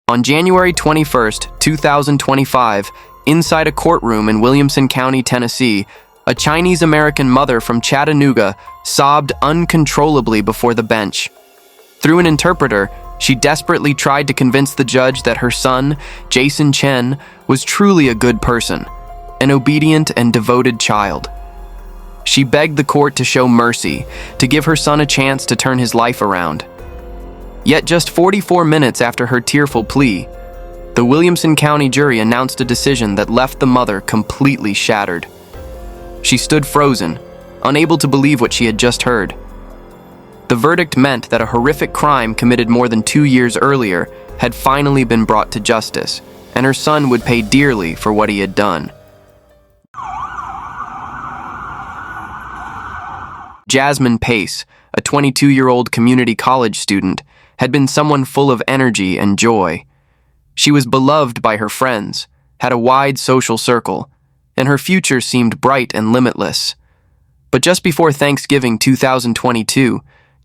On January 21st, 2025, inside a courtroom in Williamson County, Tennessee, a Chinese-American mother from Chattanooga sobbed uncontrollably before the bench. Through an interpreter, she desperately tried to convince the judge that her son, Jason Chen, was truly a good person, an obedient and devoted child. She begged the court to show mercy, to give her son a chance to turn his life around. Yet just 44 minutes after her tearful plea, the Williamson County jury announced a decision that left the mother completely shattered. She stood frozen, unable to believe what she had just heard. The verdict meant that a horrific crime committed more than 2 years earlier had finally been brought to justice, and her son would pay dearly for what he had done. Jasmine Pace, a 22-year-old community college student, had been someone full of energy and joy. She was beloved by her friends, had a wide social circle, and her future seemed bright and limitless. But just before Thanksgiving 2022,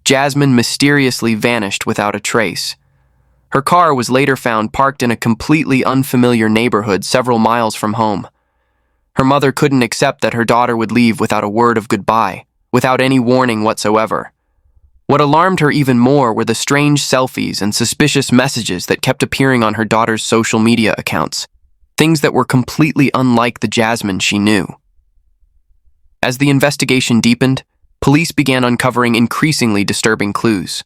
Jasmine mysteriously vanished without a trace. Her car was later found parked in a completely unfamiliar neighborhood several miles from home. Her mother couldn't accept that her daughter would leave without a word of goodbye, without any warning whatsoever. What alarmed her even more were the strange selfies and suspicious messages that kept appearing on her daughter's social media accounts, things that were completely unlike the Jasmine she knew. As the investigation deepened, police began uncovering increasingly disturbing clues.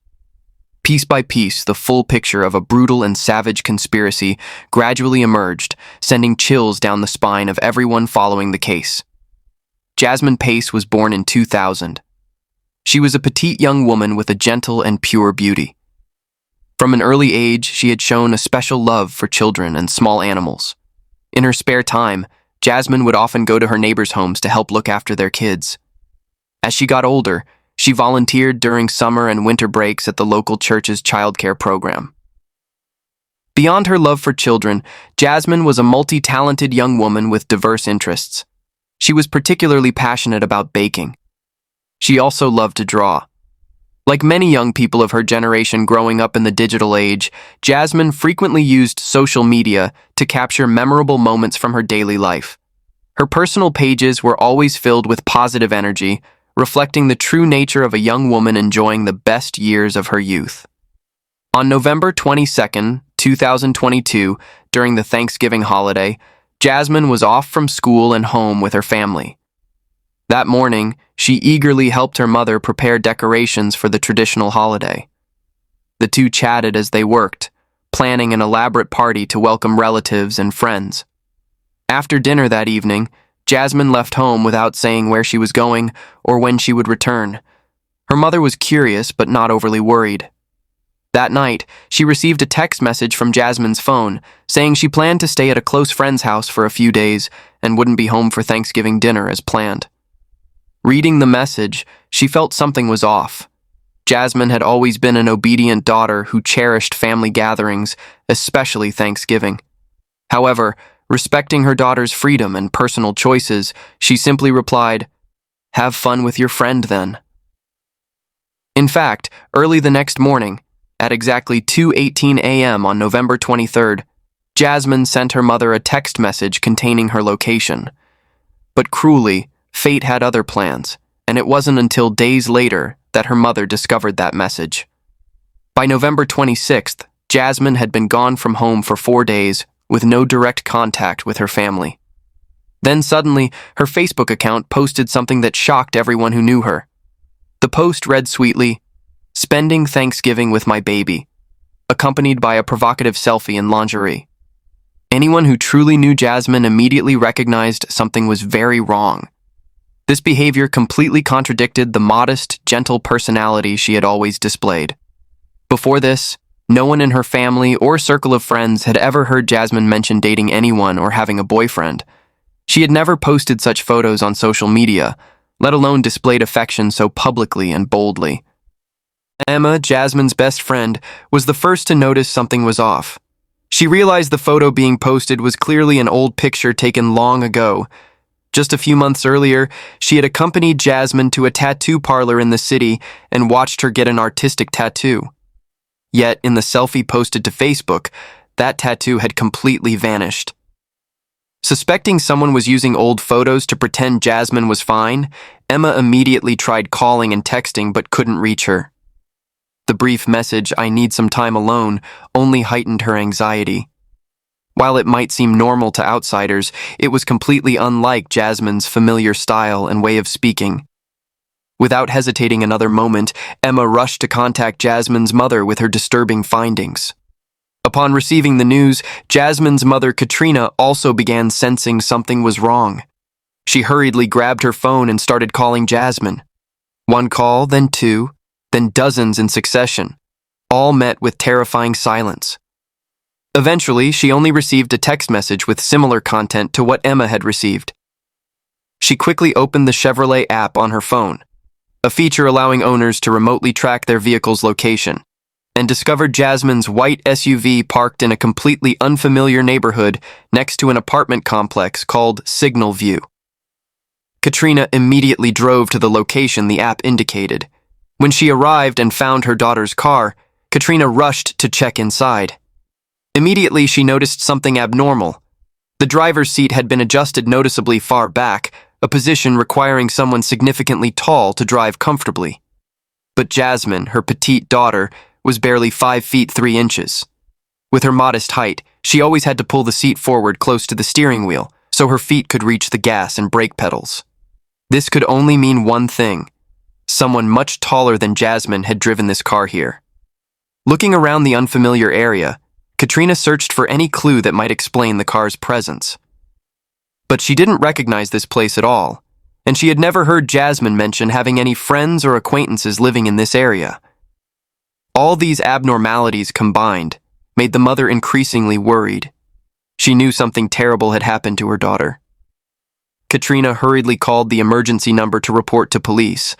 Piece by piece, the full picture of a brutal and savage conspiracy gradually emerged, sending chills down the spine of everyone following the case. Jasmine Pace was born in 2000. She was a petite young woman with a gentle and pure beauty. From an early age, she had shown a special love for children and small animals. In her spare time, Jasmine would often go to her neighbors' homes to help look after their kids. As she got older, she volunteered during summer and winter breaks at the local church's childcare program. Beyond her love for children, Jasmine was a multi-talented young woman with diverse interests. She was particularly passionate about baking. She also loved to draw. Like many young people of her generation growing up in the digital age, Jasmine frequently used social media to capture memorable moments from her daily life. Her personal pages were always filled with positive energy, reflecting the true nature of a young woman enjoying the best years of her youth. On November 22nd, 2022, during the Thanksgiving holiday, Jasmine was off from school and home with her family. That morning, she eagerly helped her mother prepare decorations for the traditional holiday. The two chatted as they worked, planning an elaborate party to welcome relatives and friends. After dinner that evening, Jasmine left home without saying where she was going or when she would return. Her mother was curious but not overly worried. That night, she received a text message from Jasmine's phone saying she planned to stay at a close friend's house for a few days and wouldn't be home for Thanksgiving dinner as planned. Reading the message, she felt something was off. Jasmine had always been an obedient daughter who cherished family gatherings, especially Thanksgiving. However, respecting her daughter's freedom and personal choices, she simply replied, "Have fun with your friend then." In fact, early the next morning, at exactly 2:18 a.m. on November 23rd, Jasmine sent her mother a text message containing her location. But cruelly, fate had other plans, and it wasn't until days later that her mother discovered that message. By November 26th, Jasmine had been gone from home for 4 days with no direct contact with her family. Then suddenly, her Facebook account posted something that shocked everyone who knew her. The post read sweetly, "Spending Thanksgiving with my baby," accompanied by a provocative selfie in lingerie. Anyone who truly knew Jasmine immediately recognized something was very wrong. This behavior completely contradicted the modest, gentle personality she had always displayed. Before this, no one in her family or circle of friends had ever heard Jasmine mention dating anyone or having a boyfriend. She had never posted such photos on social media, let alone displayed affection so publicly and boldly. Emma, Jasmine's best friend, was the first to notice something was off. She realized the photo being posted was clearly an old picture taken long ago. Just a few months earlier, she had accompanied Jasmine to a tattoo parlor in the city and watched her get an artistic tattoo. Yet, in the selfie posted to Facebook, That tattoo had completely vanished. Suspecting someone was using old photos to pretend Jasmine was fine, Emma immediately tried calling and texting but couldn't reach her. The brief message, "I need some time alone," only heightened her anxiety. While it might seem normal to outsiders, it was completely unlike Jasmine's familiar style and way of speaking. Without hesitating another moment, Emma rushed to contact Jasmine's mother with her disturbing findings. Upon receiving the news, Jasmine's mother, Katrina, also began sensing something was wrong. She hurriedly grabbed her phone and started calling Jasmine. One call, then two, then dozens in succession, all met with terrifying silence. Eventually, she only received a text message with similar content to what Emma had received. She quickly opened the Chevrolet app on her phone, a feature allowing owners to remotely track their vehicle's location, and discovered Jasmine's white SUV parked in a completely unfamiliar neighborhood next to an apartment complex called Signal View. Katrina immediately drove to the location the app indicated. When she arrived and found her daughter's car, Katrina rushed to check inside. Immediately, she noticed something abnormal. The driver's seat had been adjusted noticeably far back, a position requiring someone significantly tall to drive comfortably. But Jasmine, her petite daughter, was barely 5 feet 3 inches. With her modest height, she always had to pull the seat forward close to the steering wheel so her feet could reach the gas and brake pedals. This could only mean one thing. Someone much taller than Jasmine had driven this car here. Looking around the unfamiliar area, Katrina searched for any clue that might explain the car's presence. But she didn't recognize this place at all, and she had never heard Jasmine mention having any friends or acquaintances living in this area. All these abnormalities combined made the mother increasingly worried. She knew something terrible had happened to her daughter. Katrina hurriedly called the emergency number to report to police.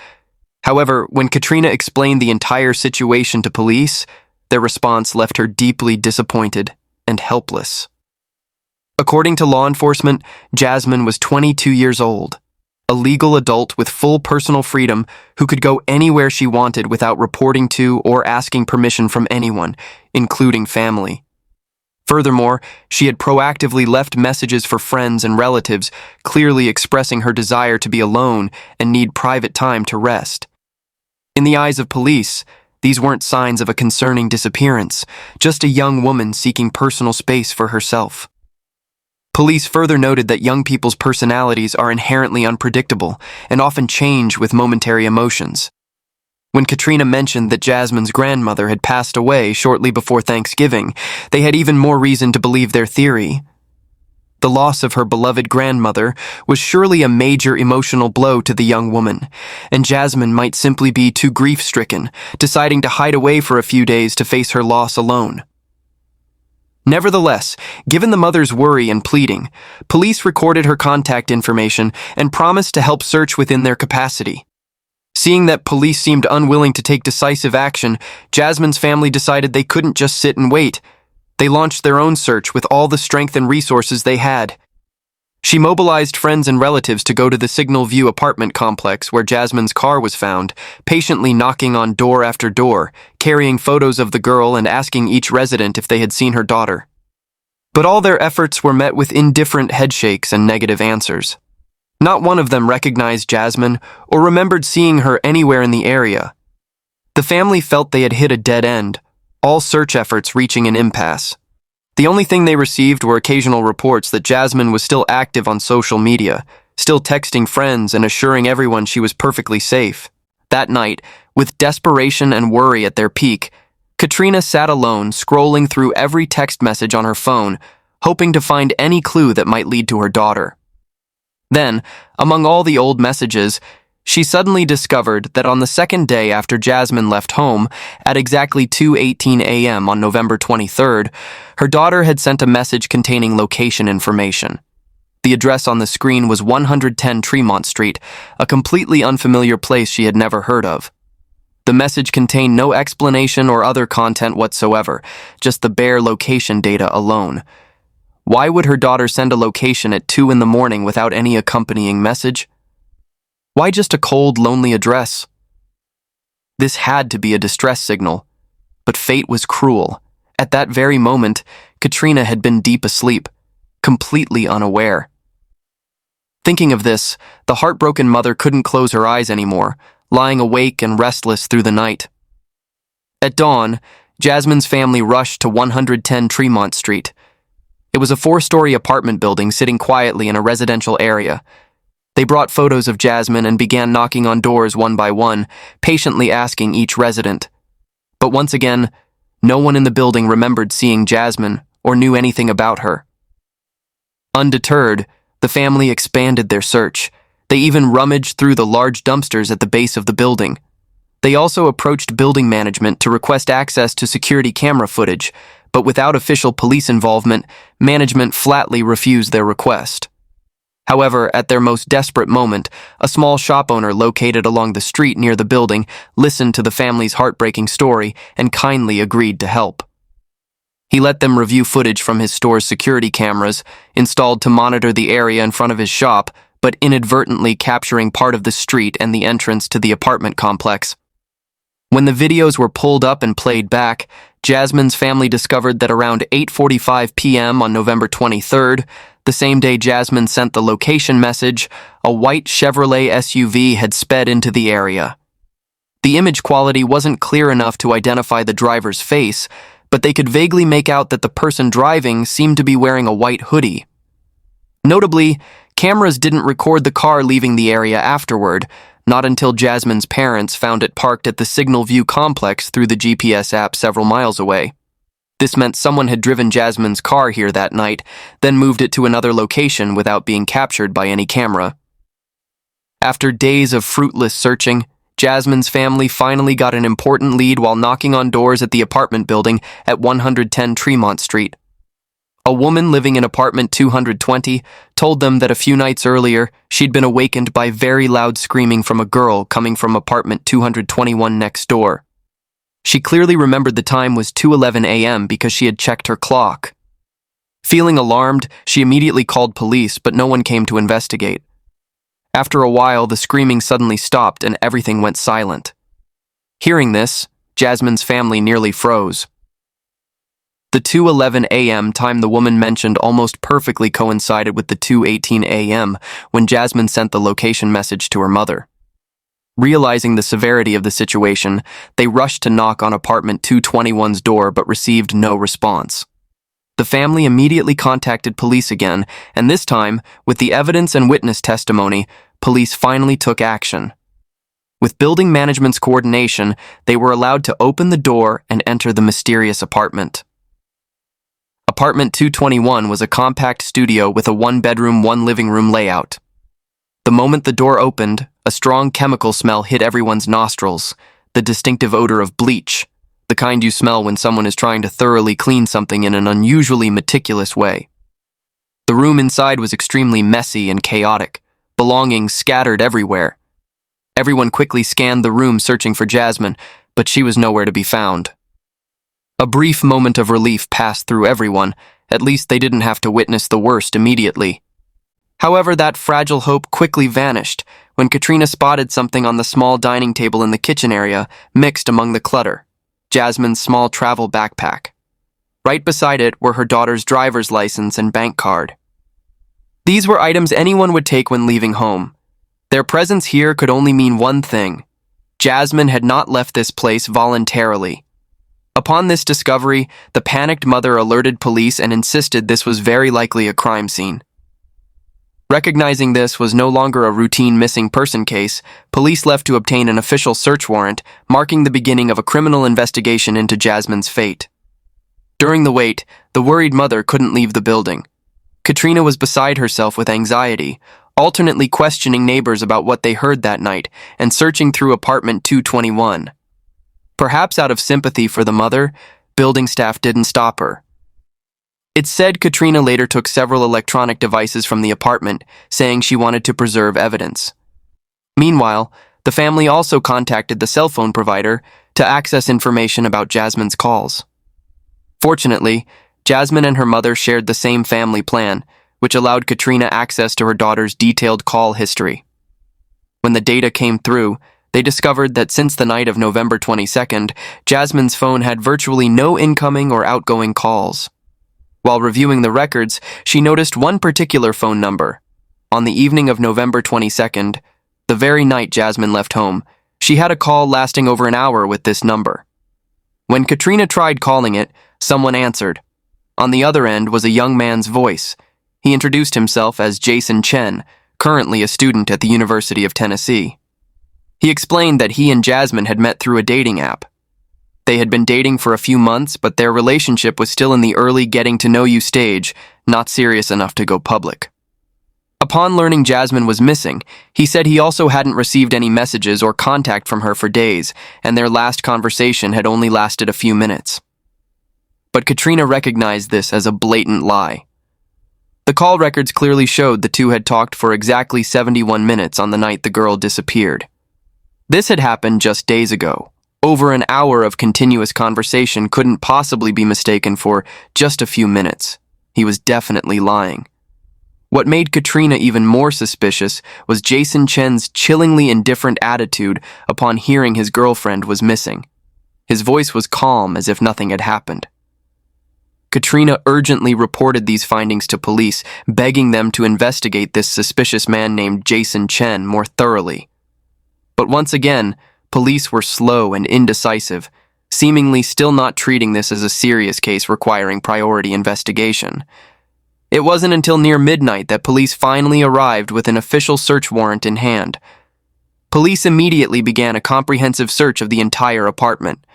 However, when Katrina explained the entire situation to police, their response left her deeply disappointed and helpless. According to law enforcement, Jasmine was 22 years old, a legal adult with full personal freedom who could go anywhere she wanted without reporting to or asking permission from anyone, including family. Furthermore, she had proactively left messages for friends and relatives, clearly expressing her desire to be alone and need private time to rest. In the eyes of police, these weren't signs of a concerning disappearance, just a young woman seeking personal space for herself. Police further noted that young people's personalities are inherently unpredictable and often change with momentary emotions. When Katrina mentioned that Jasmine's grandmother had passed away shortly before Thanksgiving, they had even more reason to believe their theory. The loss of her beloved grandmother was surely a major emotional blow to the young woman, and Jasmine might simply be too grief-stricken, deciding to hide away for a few days to face her loss alone. Nevertheless, given the mother's worry and pleading, police recorded her contact information and promised to help search within their capacity. Seeing that police seemed unwilling to take decisive action, Jasmine's family decided they couldn't just sit and wait. They launched their own search with all the strength and resources they had. She mobilized friends and relatives to go to the Signal View apartment complex where Jasmine's car was found, patiently knocking on door after door, carrying photos of the girl and asking each resident if they had seen her daughter. But all their efforts were met with indifferent headshakes and negative answers. Not one of them recognized Jasmine or remembered seeing her anywhere in the area. The family felt they had hit a dead end, all search efforts reaching an impasse. The only thing they received were occasional reports that Jasmine was still active on social media, still texting friends and assuring everyone she was perfectly safe. That night, with desperation and worry at their peak, Katrina sat alone, scrolling through every text message on her phone, hoping to find any clue that might lead to her daughter. Then, among all the old messages, she suddenly discovered that on the second day after Jasmine left home, at exactly 2:18 a.m. on November 23rd, her daughter had sent a message containing location information. The address on the screen was 110 Tremont Street, a completely unfamiliar place she had never heard of. The message contained no explanation or other content whatsoever, just the bare location data alone. Why would her daughter send a location at 2 in the morning without any accompanying message? Why just a cold, lonely address? This had to be a distress signal, but fate was cruel, At that very moment, Katrina had been deep asleep, completely unaware. Thinking of this, the heartbroken mother couldn't close her eyes anymore, lying awake and restless through the night. At dawn, Jasmine's family rushed to 110 Tremont Street. It was a 4-story apartment building sitting quietly in a residential area. They brought photos of Jasmine and began knocking on doors one by one, patiently asking each resident. But once again, no one in the building remembered seeing Jasmine or knew anything about her. Undeterred, the family expanded their search. They even rummaged through the large dumpsters at the base of the building. They also approached building management to request access to security camera footage, but without official police involvement, management flatly refused their request. However, at their most desperate moment, a small shop owner located along the street near the building listened to the family's heartbreaking story and kindly agreed to help. He let them review footage from his store's security cameras, installed to monitor the area in front of his shop, but inadvertently capturing part of the street and the entrance to the apartment complex. When the videos were pulled up and played back, Jasmine's family discovered that around 8:45 p.m. on November 23rd, the same day Jasmine sent the location message, a white Chevrolet SUV had sped into the area. The image quality wasn't clear enough to identify the driver's face, but they could vaguely make out that the person driving seemed to be wearing a white hoodie. Notably, cameras didn't record the car leaving the area afterward, not until Jasmine's parents found it parked at the Signal View complex through the GPS app several miles away. This meant someone had driven Jasmine's car here that night, then moved it to another location without being captured by any camera. After days of fruitless searching, Jasmine's family finally got an important lead while knocking on doors at the apartment building at 110 Tremont Street. A woman living in apartment 220 told them that a few nights earlier, she'd been awakened by very loud screaming from a girl coming from apartment 221 next door. She clearly remembered the time was 2:11 a.m. because she had checked her clock. Feeling alarmed, she immediately called police, but no one came to investigate. After a while, the screaming suddenly stopped and everything went silent. Hearing this, Jasmine's family nearly froze. The 2:11 a.m. time the woman mentioned almost perfectly coincided with the 2:18 a.m. when Jasmine sent the location message to her mother. Realizing the severity of the situation, they rushed to knock on apartment 221's door but received no response. The family immediately contacted police again, and this time, with the evidence and witness testimony, police finally took action. With building management's coordination, they were allowed to open the door and enter the mysterious apartment. Apartment 221 was a compact studio with a 1-bedroom, 1-living-room layout. The moment the door opened, a strong chemical smell hit everyone's nostrils, the distinctive odor of bleach, the kind you smell when someone is trying to thoroughly clean something in an unusually meticulous way. The room inside was extremely messy and chaotic, belongings scattered everywhere. Everyone quickly scanned the room searching for Jasmine, but she was nowhere to be found. A brief moment of relief passed through everyone. At least they didn't have to witness the worst immediately. However, that fragile hope quickly vanished when Katrina spotted something on the small dining table in the kitchen area, mixed among the clutter: Jasmine's small travel backpack. Right beside it were her daughter's driver's license and bank card. These were items anyone would take when leaving home. Their presence here could only mean one thing: Jasmine had not left this place voluntarily. Upon this discovery, the panicked mother alerted police and insisted this was very likely a crime scene. Recognizing this was no longer a routine missing person case, police left to obtain an official search warrant, marking the beginning of a criminal investigation into Jasmine's fate. During the wait, the worried mother couldn't leave the building. Katrina was beside herself with anxiety, alternately questioning neighbors about what they heard that night and searching through apartment 221. Perhaps out of sympathy for the mother, building staff didn't stop her. It's said Katrina later took several electronic devices from the apartment, saying she wanted to preserve evidence. Meanwhile, the family also contacted the cell phone provider to access information about Jasmine's calls. Fortunately, Jasmine and her mother shared the same family plan, which allowed Katrina access to her daughter's detailed call history. When the data came through, They discovered that since the night of November 22nd, Jasmine's phone had virtually no incoming or outgoing calls. While reviewing the records, she noticed one particular phone number. On the evening of November 22nd, the very night Jasmine left home, she had a call lasting over an hour with this number. When Katrina tried calling it, someone answered. On the other end was a young man's voice. He introduced himself as Jason Chen, currently a student at the University of Tennessee. He explained that he and Jasmine had met through a dating app. They had been dating for a few months, but their relationship was still in the early getting-to-know-you stage, not serious enough to go public. Upon learning Jasmine was missing, he said he also hadn't received any messages or contact from her for days, and their last conversation had only lasted a few minutes. But Katrina recognized this as a blatant lie. The call records clearly showed the two had talked for exactly 71 minutes on the night the girl disappeared. This had happened just days ago. Over an hour of continuous conversation couldn't possibly be mistaken for just a few minutes. He was definitely lying. What made Katrina even more suspicious was Jason Chen's chillingly indifferent attitude upon hearing his girlfriend was missing. His voice was calm, as if nothing had happened. Katrina urgently reported these findings to police, begging them to investigate this suspicious man named Jason Chen more thoroughly. But once again, police were slow and indecisive, seemingly still not treating this as a serious case requiring priority investigation. It wasn't until near midnight that police finally arrived with an official search warrant in hand. Police immediately began a comprehensive search of the entire apartment.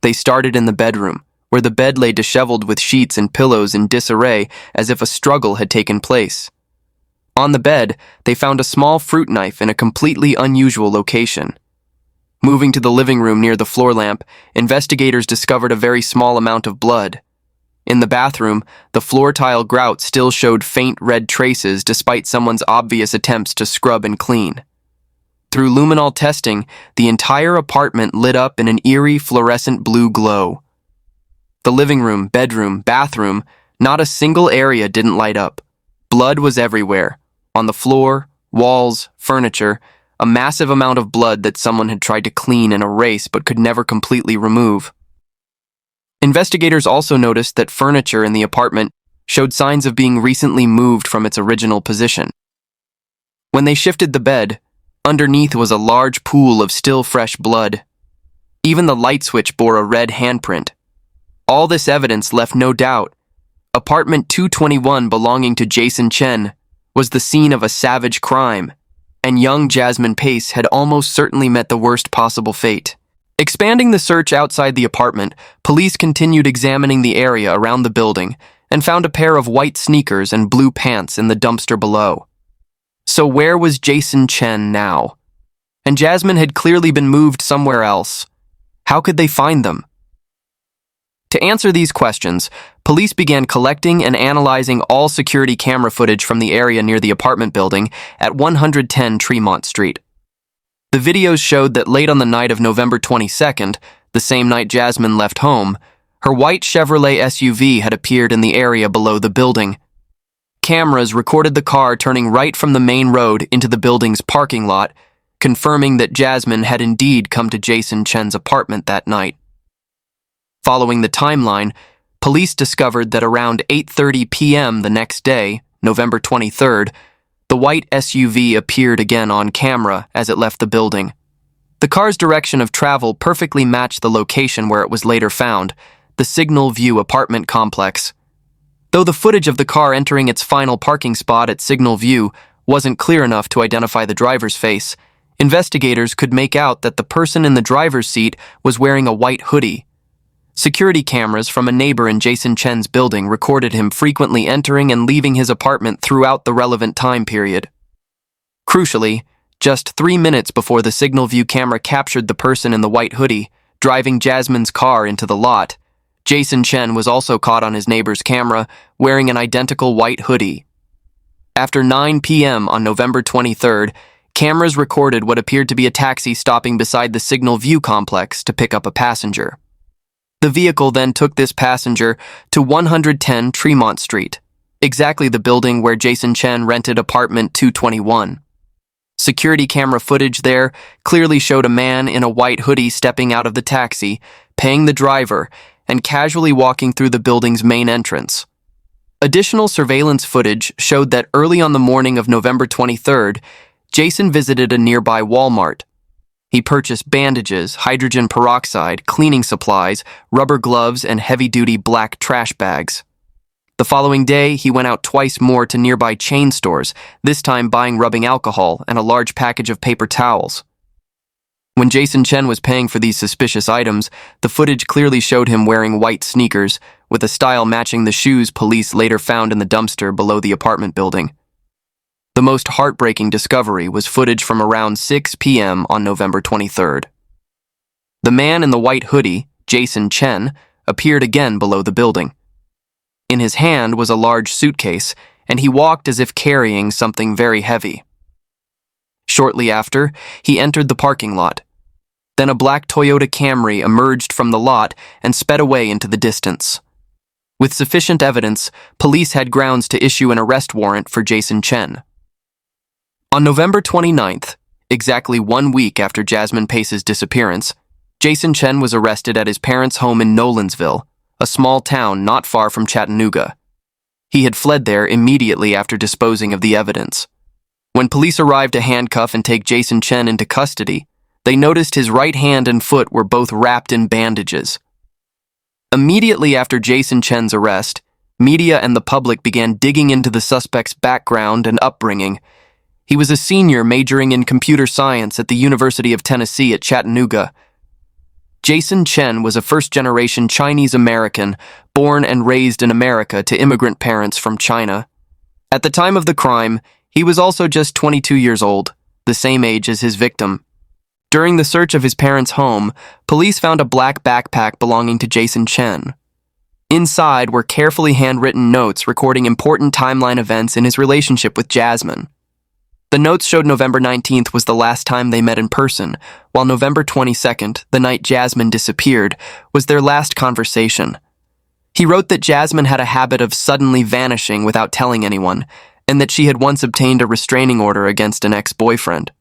They started in the bedroom, where the bed lay disheveled with sheets and pillows in disarray as if a struggle had taken place. On the bed, they found a small fruit knife in a completely unusual location. Moving to the living room near the floor lamp, investigators discovered a very small amount of blood. In the bathroom, the floor tile grout still showed faint red traces despite someone's obvious attempts to scrub and clean. Through luminol testing, the entire apartment lit up in an eerie fluorescent blue glow. The living room, bedroom, bathroom, not a single area didn't light up. Blood was everywhere. On the floor, walls, furniture, a massive amount of blood that someone had tried to clean and erase but could never completely remove. Investigators also noticed that furniture in the apartment showed signs of being recently moved from its original position. When they shifted the bed, underneath was a large pool of still fresh blood. Even the light switch bore a red handprint. All this evidence left no doubt. Apartment 221 belonging to Jason Chen was the scene of a savage crime, and young Jasmine Pace had almost certainly met the worst possible fate. Expanding the search outside the apartment, police continued examining the area around the building and found a pair of white sneakers and blue pants in the dumpster below. So where was Jason Chen now? And Jasmine had clearly been moved somewhere else. How could they find them? To answer these questions, police began collecting and analyzing all security camera footage from the area near the apartment building at 110 Tremont Street. The videos showed that late on the night of November 22nd, the same night Jasmine left home, her white Chevrolet SUV had appeared in the area below the building. Cameras recorded the car turning right from the main road into the building's parking lot, confirming that Jasmine had indeed come to Jason Chen's apartment that night. Following the timeline, police discovered that around 8:30 p.m. the next day, November 23rd, the white SUV appeared again on camera as it left the building. The car's direction of travel perfectly matched the location where it was later found, the Signal View apartment complex. Though the footage of the car entering its final parking spot at Signal View wasn't clear enough to identify the driver's face, investigators could make out that the person in the driver's seat was wearing a white hoodie. Security cameras from a neighbor in Jason Chen's building recorded him frequently entering and leaving his apartment throughout the relevant time period. Crucially, just 3 minutes before the Signal View camera captured the person in the white hoodie, driving Jasmine's car into the lot, Jason Chen was also caught on his neighbor's camera wearing an identical white hoodie. After 9 p.m. on November 23rd, cameras recorded what appeared to be a taxi stopping beside the Signal View complex to pick up a passenger. The vehicle then took this passenger to 110 Tremont Street, exactly the building where Jason Chen rented apartment 221. Security camera footage there clearly showed a man in a white hoodie stepping out of the taxi, paying the driver, and casually walking through the building's main entrance. Additional surveillance footage showed that early on the morning of November 23rd, Jason visited a nearby Walmart. He purchased bandages, hydrogen peroxide, cleaning supplies, rubber gloves, and heavy-duty black trash bags. The following day, he went out twice more to nearby chain stores, this time buying rubbing alcohol and a large package of paper towels. When Jason Chen was paying for these suspicious items, the footage clearly showed him wearing white sneakers, with a style matching the shoes police later found in the dumpster below the apartment building. The most heartbreaking discovery was footage from around 6 p.m. on November 23rd. The man in the white hoodie, Jason Chen, appeared again below the building. In his hand was a large suitcase, and he walked as if carrying something very heavy. Shortly after, he entered the parking lot. Then a black Toyota Camry emerged from the lot and sped away into the distance. With sufficient evidence, police had grounds to issue an arrest warrant for Jason Chen. On November 29th, exactly 1 week after Jasmine Pace's disappearance, Jason Chen was arrested at his parents' home in Nolensville, a small town not far from Chattanooga. He had fled there immediately after disposing of the evidence. When police arrived to handcuff and take Jason Chen into custody, they noticed his right hand and foot were both wrapped in bandages. Immediately after Jason Chen's arrest, media and the public began digging into the suspect's background and upbringing. He was a senior majoring in computer science at the University of Tennessee at Chattanooga. Jason Chen was a first-generation Chinese-American, born and raised in America to immigrant parents from China. At the time of the crime, he was also just 22 years old, the same age as his victim. During the search of his parents' home, police found a black backpack belonging to Jason Chen. Inside were carefully handwritten notes recording important timeline events in his relationship with Jasmine. The notes showed November 19th was the last time they met in person, while November 22nd, the night Jasmine disappeared, was their last conversation. He wrote that Jasmine had a habit of suddenly vanishing without telling anyone, and that she had once obtained a restraining order against an ex-boyfriend.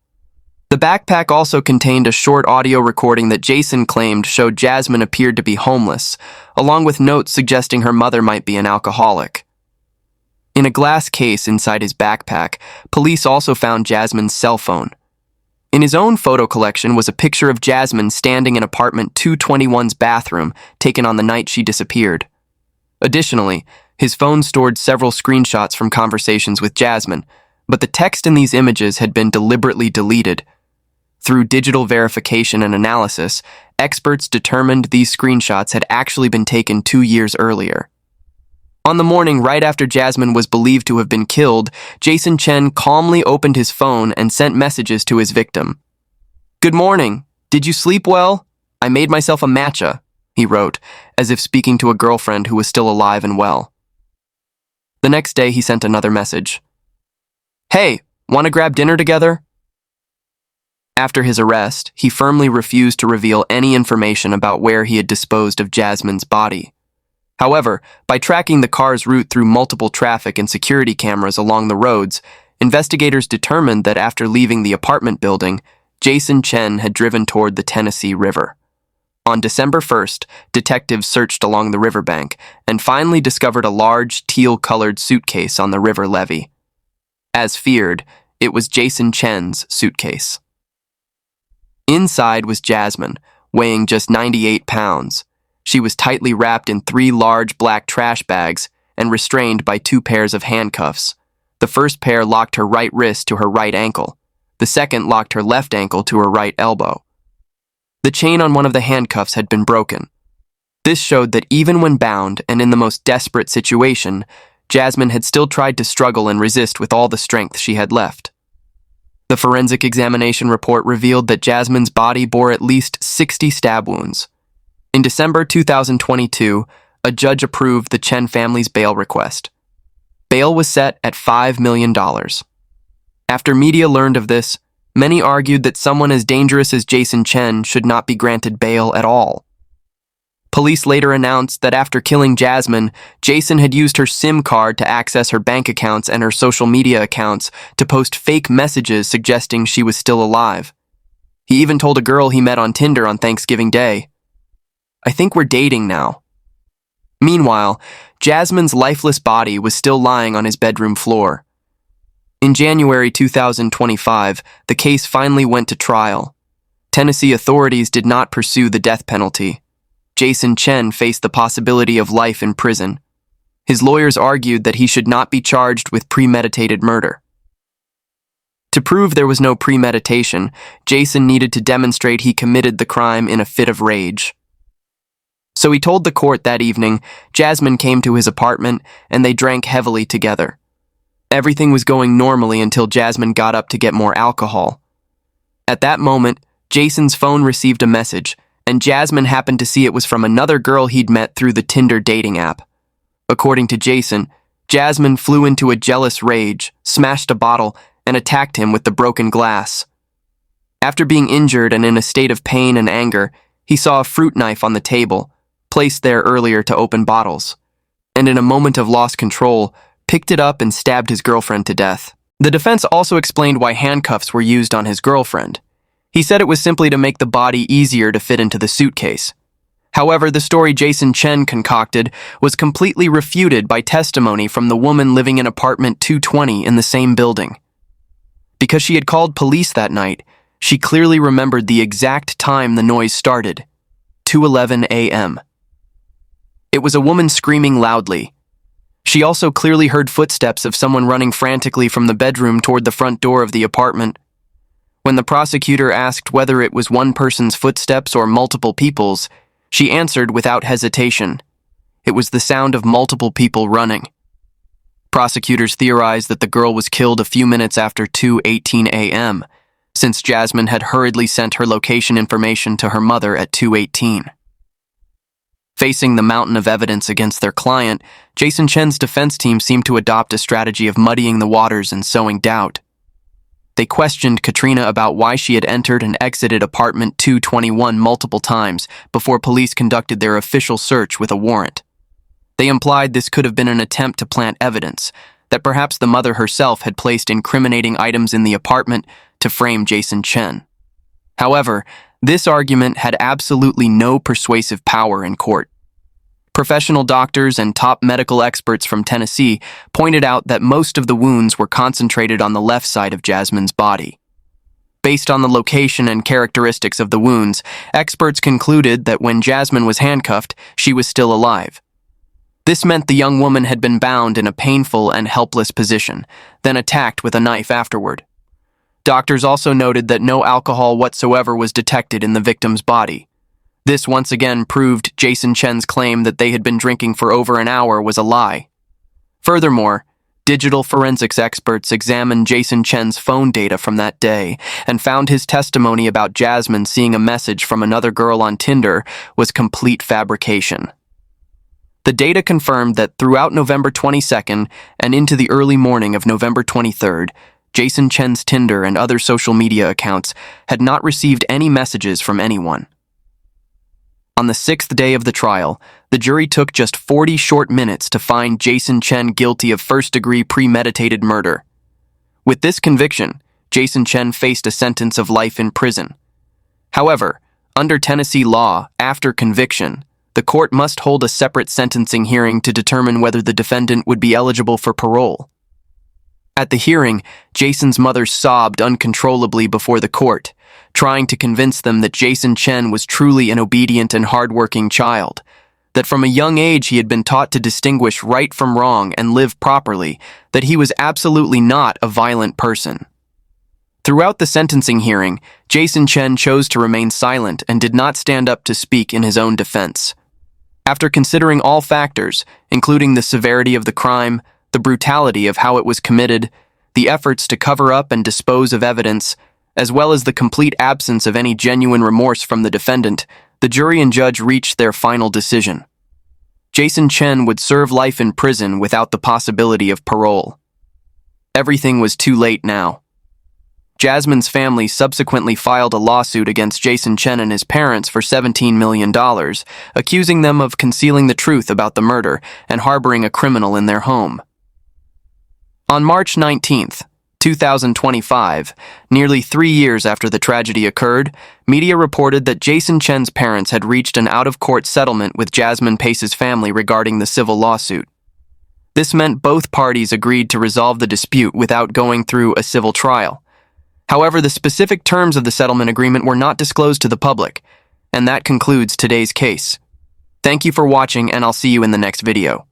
The backpack also contained a short audio recording that Jason claimed showed Jasmine appeared to be homeless, along with notes suggesting her mother might be an alcoholic. In a glass case inside his backpack, police also found Jasmine's cell phone. In his own photo collection was a picture of Jasmine standing in apartment 221's bathroom, taken on the night she disappeared. Additionally, his phone stored several screenshots from conversations with Jasmine, but the text in these images had been deliberately deleted. Through digital verification and analysis, experts determined these screenshots had actually been taken 2 years earlier. On the morning right after Jasmine was believed to have been killed, Jason Chen calmly opened his phone and sent messages to his victim. "Good morning. Did you sleep well? I made myself a matcha," he wrote, as if speaking to a girlfriend who was still alive and well. The next day, he sent another message. "Hey, want to grab dinner together?" After his arrest, he firmly refused to reveal any information about where he had disposed of Jasmine's body. However, by tracking the car's route through multiple traffic and security cameras along the roads, investigators determined that after leaving the apartment building, Jason Chen had driven toward the Tennessee River. On December 1st, detectives searched along the riverbank and finally discovered a large teal-colored suitcase on the river levee. As feared, it was Jason Chen's suitcase. Inside was Jasmine, weighing just 98 pounds. She was tightly wrapped in 3 large black trash bags and restrained by 2 pairs of handcuffs. The first pair locked her right wrist to her right ankle. The second locked her left ankle to her right elbow. The chain on one of the handcuffs had been broken. This showed that even when bound and in the most desperate situation, Jasmine had still tried to struggle and resist with all the strength she had left. The forensic examination report revealed that Jasmine's body bore at least 60 stab wounds. In December 2022, a judge approved the Chen family's bail request. Bail was set at $5 million. After media learned of this, many argued that someone as dangerous as Jason Chen should not be granted bail at all. Police later announced that after killing Jasmine, Jason had used her SIM card to access her bank accounts and her social media accounts to post fake messages suggesting she was still alive. He even told a girl he met on Tinder on Thanksgiving Day, "I think we're dating now." Meanwhile, Jasmine's lifeless body was still lying on his bedroom floor. In January 2025, the case finally went to trial. Tennessee authorities did not pursue the death penalty. Jason Chen faced the possibility of life in prison. His lawyers argued that he should not be charged with premeditated murder. To prove there was no premeditation, Jason needed to demonstrate he committed the crime in a fit of rage. So he told the court that evening Jasmine came to his apartment and they drank heavily together. Everything was going normally until Jasmine got up to get more alcohol. At that moment, Jason's phone received a message, and Jasmine happened to see it was from another girl he'd met through the Tinder dating app. According to Jason, Jasmine flew into a jealous rage, smashed a bottle, and attacked him with the broken glass. After being injured and in a state of pain and anger, he saw a fruit knife on the table, placed there earlier to open bottles, and in a moment of lost control, picked it up and stabbed his girlfriend to death. The defense also explained why handcuffs were used on his girlfriend. He said it was simply to make the body easier to fit into the suitcase. However, the story Jason Chen concocted was completely refuted by testimony from the woman living in apartment 220 in the same building. Because she had called police that night, she clearly remembered the exact time the noise started, 2:11 a.m. It was a woman screaming loudly. She also clearly heard footsteps of someone running frantically from the bedroom toward the front door of the apartment. When the prosecutor asked whether it was one person's footsteps or multiple people's, she answered without hesitation. It was the sound of multiple people running. Prosecutors theorized that the girl was killed a few minutes after 2:18 a.m., since Jasmine had hurriedly sent her location information to her mother at 2:18. Facing the mountain of evidence against their client, Jason Chen's defense team seemed to adopt a strategy of muddying the waters and sowing doubt. They questioned Katrina about why she had entered and exited apartment 221 multiple times before police conducted their official search with a warrant. They implied this could have been an attempt to plant evidence, that perhaps the mother herself had placed incriminating items in the apartment to frame Jason Chen. However, this argument had absolutely no persuasive power in court. Professional doctors and top medical experts from Tennessee pointed out that most of the wounds were concentrated on the left side of Jasmine's body. Based on the location and characteristics of the wounds, experts concluded that when Jasmine was handcuffed, she was still alive. This meant the young woman had been bound in a painful and helpless position, then attacked with a knife afterward. Doctors also noted that no alcohol whatsoever was detected in the victim's body. This once again proved Jason Chen's claim that they had been drinking for over an hour was a lie. Furthermore, digital forensics experts examined Jason Chen's phone data from that day and found his testimony about Jasmine seeing a message from another girl on Tinder was complete fabrication. The data confirmed that throughout November 22nd and into the early morning of November 23rd, Jason Chen's Tinder and other social media accounts had not received any messages from anyone. On the sixth day of the trial, the jury took just 40 short minutes to find Jason Chen guilty of first-degree premeditated murder. With this conviction, Jason Chen faced a sentence of life in prison. However, under Tennessee law, after conviction, the court must hold a separate sentencing hearing to determine whether the defendant would be eligible for parole. At the hearing, Jason's mother sobbed uncontrollably before the court, trying to convince them that Jason Chen was truly an obedient and hardworking child, that from a young age he had been taught to distinguish right from wrong and live properly, that he was absolutely not a violent person. Throughout the sentencing hearing, Jason Chen chose to remain silent and did not stand up to speak in his own defense. After considering all factors, including the severity of the crime, the brutality of how it was committed, the efforts to cover up and dispose of evidence, as well as the complete absence of any genuine remorse from the defendant, the jury and judge reached their final decision. Jason Chen would serve life in prison without the possibility of parole. Everything was too late now. Jasmine's family subsequently filed a lawsuit against Jason Chen and his parents for $17 million, accusing them of concealing the truth about the murder and harboring a criminal in their home. On March 19th, 2025, nearly 3 years after the tragedy occurred, media reported that Jason Chen's parents had reached an out-of-court settlement with Jasmine Pace's family regarding the civil lawsuit. This meant both parties agreed to resolve the dispute without going through a civil trial. However, the specific terms of the settlement agreement were not disclosed to the public, and that concludes today's case. Thank you for watching, and I'll see you in the next video.